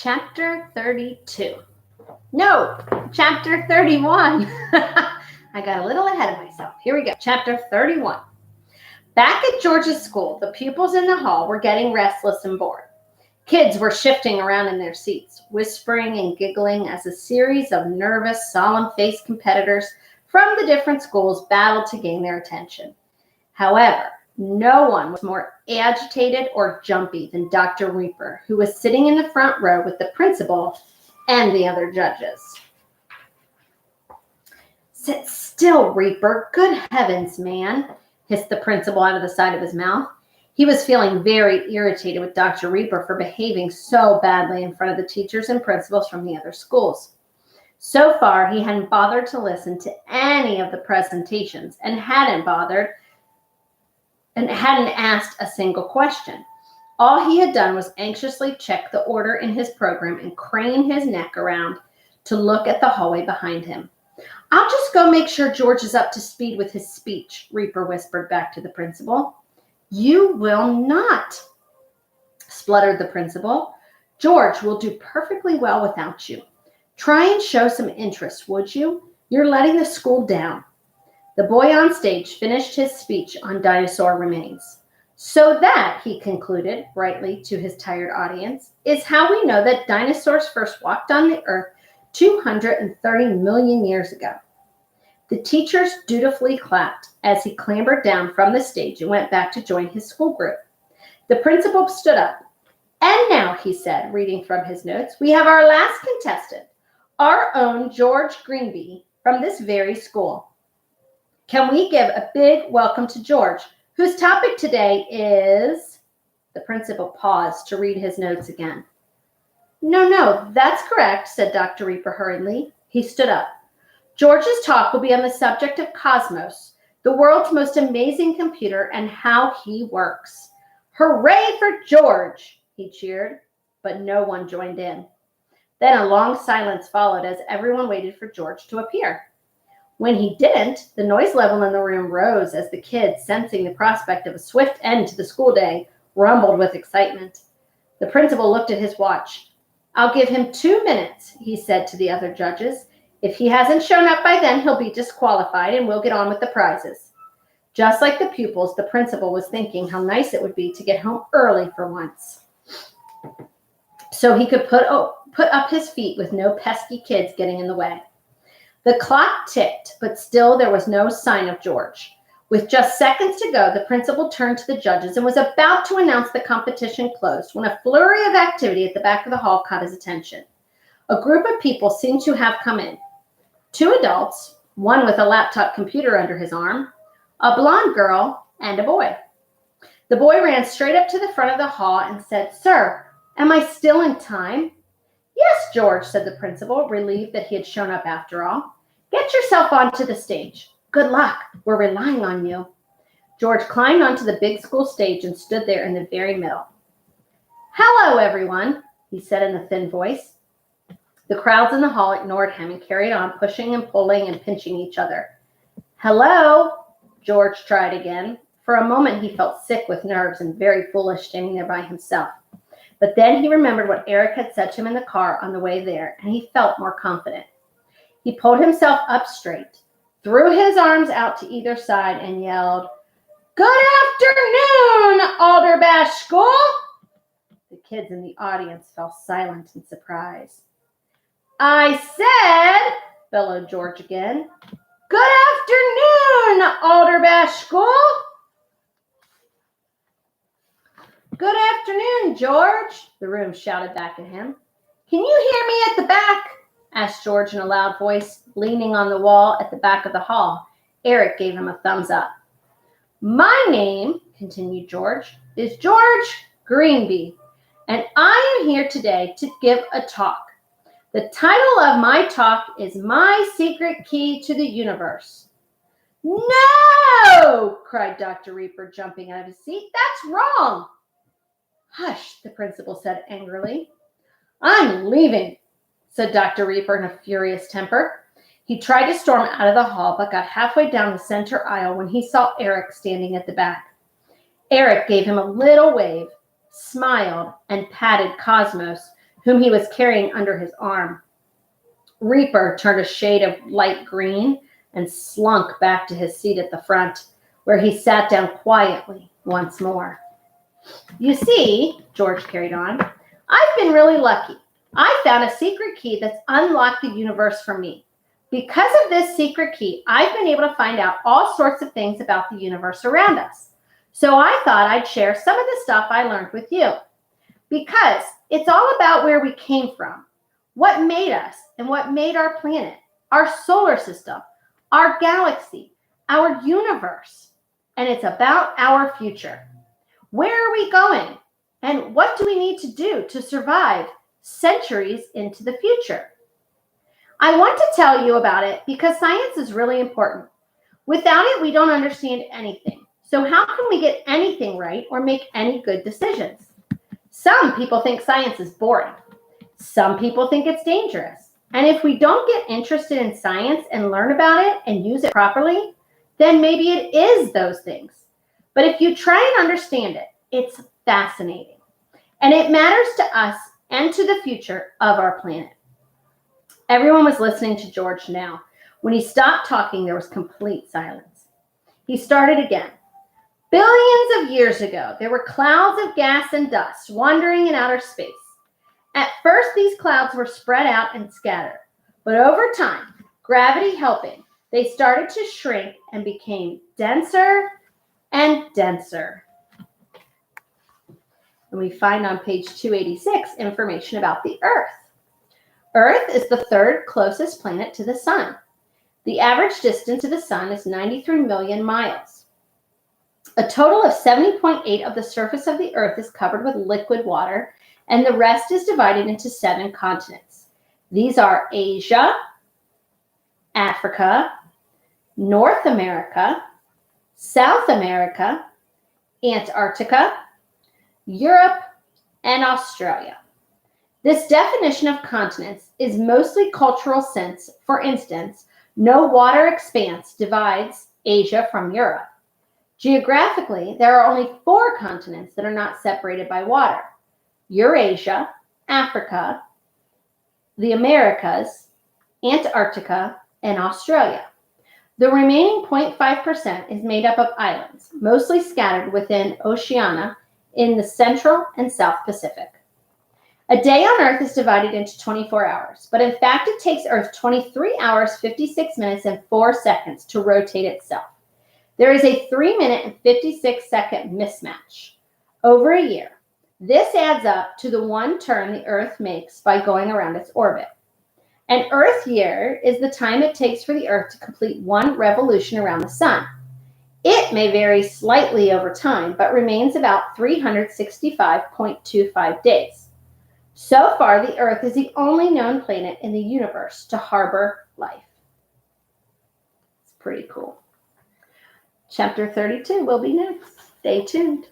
Chapter 32. No, Chapter 31. I got a little ahead of myself. Here we go. Chapter 31. Back at George's school, the pupils in the hall were getting restless and bored. Kids were shifting around in their seats, whispering and giggling as a series of nervous, solemn-faced competitors from the different schools battled to gain their attention. However, no one was more agitated or jumpy than Dr. Reaper, who was sitting in the front row with the principal and the other judges. "Sit still, Reaper. Good heavens, man," hissed the principal out of the side of his mouth. He was feeling very irritated with Dr. Reaper for behaving so badly in front of the teachers and principals from the other schools. So far, he hadn't bothered to listen to any of the presentations and hadn't asked a single question. All he had done was anxiously check the order in his program and crane his neck around to look at the hallway behind him. "I'll just go make sure George is up to speed with his speech," Reaper whispered back to the principal. "You will not," spluttered the principal. "George will do perfectly well without you. Try and show some interest, would you? You're letting the school down." The boy on stage finished his speech on dinosaur remains. "So that," he concluded brightly to his tired audience, "is how we know that dinosaurs first walked on the earth 230 million years ago." The teachers dutifully clapped as he clambered down from the stage and went back to join his school group. The principal stood up. "And now," he said, reading from his notes, "we have our last contestant, our own George Greenby from this very school. Can we give a big welcome to George, whose topic today is—" The principal paused to read his notes again. No, that's correct," said Dr. Reaper hurriedly. He stood up. "George's talk will be on the subject of Cosmos, the world's most amazing computer, and how he works." "Hooray for George!" he cheered, but no one joined in. Then a long silence followed as everyone waited for George to appear. When he didn't, the noise level in the room rose as the kids, sensing the prospect of a swift end to the school day, rumbled with excitement. The principal looked at his watch. "I'll give him 2 minutes," he said to the other judges. "If he hasn't shown up by then, he'll be disqualified and we'll get on with the prizes." Just like the pupils, the principal was thinking how nice it would be to get home early for once, so he could put up his feet with no pesky kids getting in the way. The clock ticked, but still there was no sign of George. With just seconds to go, the principal turned to the judges and was about to announce the competition closed when a flurry of activity at the back of the hall caught his attention. A group of people seemed to have come in. 2 adults, one with a laptop computer under his arm, a blonde girl, and a boy. The boy ran straight up to the front of the hall and said, "Sir, am I still in time?" "Yes, George," said the principal, relieved that he had shown up after all. "Get yourself onto the stage. Good luck. We're relying on you." George climbed onto the big school stage and stood there in the very middle. "Hello, everyone," he said in a thin voice. The crowds in the hall ignored him and carried on pushing and pulling and pinching each other. "Hello," George tried again. For a moment, he felt sick with nerves and very foolish standing there by himself. But then he remembered what Eric had said to him in the car on the way there, and he felt more confident. He pulled himself up straight, threw his arms out to either side, and yelled, "Good afternoon, Alderbash School!" The kids in the audience fell silent in surprise. "I said," bellowed George again, "Good afternoon, Alderbash School!" "Good afternoon, George," the room shouted back at him. "Can you hear me at the back?" asked George in a loud voice, leaning on the wall at the back of the hall. Eric gave him a thumbs up. "My name," continued George, "is George Greenby, and I am here today to give a talk. The title of my talk is My Secret Key to the Universe." "No!" cried Dr. Reaper, jumping out of his seat. "That's wrong." "Hush," the principal said angrily. "I'm leaving," said Dr. Reaper in a furious temper. He tried to storm out of the hall, but got halfway down the center aisle when he saw Eric standing at the back. Eric gave him a little wave, smiled, and patted Cosmos, whom he was carrying under his arm. Reaper turned a shade of light green and slunk back to his seat at the front, where he sat down quietly once more. You see, George carried on, I've been really lucky. I found a secret key that's unlocked the universe for me. Because of this secret key, I've been able to find out all sorts of things about the universe around us. So I thought I'd share some of the stuff I learned with you. Because it's all about where we came from, what made us and what made our planet, our solar system, our galaxy, our universe. And it's about our future. Where are we going? And what do we need to do to survive centuries into the future? I want to tell you about it because science is really important. Without it, we don't understand anything. So how can we get anything right or make any good decisions? Some people think science is boring. Some people think it's dangerous. And if we don't get interested in science and learn about it and use it properly, then maybe it is those things. But if you try and understand it, it's fascinating. And it matters to us and to the future of our planet. Everyone was listening to George now. When he stopped talking, there was complete silence. He started again. Billions of years ago, there were clouds of gas and dust wandering in outer space. At first, these clouds were spread out and scattered. But over time, gravity helping, they started to shrink and became denser and denser. And we find on page 286 information about the Earth. Earth is the third closest planet to the sun. The average distance to the sun is 93 million miles. A total of 70.8% of the surface of the Earth is covered with liquid water, and the rest is divided into 7 continents. These are Asia, Africa, North America, South America, Antarctica, Europe, and Australia. This definition of continents is mostly cultural since, for instance, no water expanse divides Asia from Europe. Geographically, there are only 4 continents that are not separated by water: Eurasia, Africa, the Americas, Antarctica, and Australia. The remaining 0.5% is made up of islands, mostly scattered within Oceania in the Central and South Pacific. A day on Earth is divided into 24 hours, but in fact it takes Earth 23 hours, 56 minutes, and 4 seconds to rotate itself. There is a 3-minute and 56-second mismatch over a year. This adds up to the 1 turn the Earth makes by going around its orbit. An Earth year is the time it takes for the Earth to complete 1 revolution around the sun. It may vary slightly over time, but remains about 365.25 days. So far, the Earth is the only known planet in the universe to harbor life. It's pretty cool. Chapter 32 will be next. Stay tuned.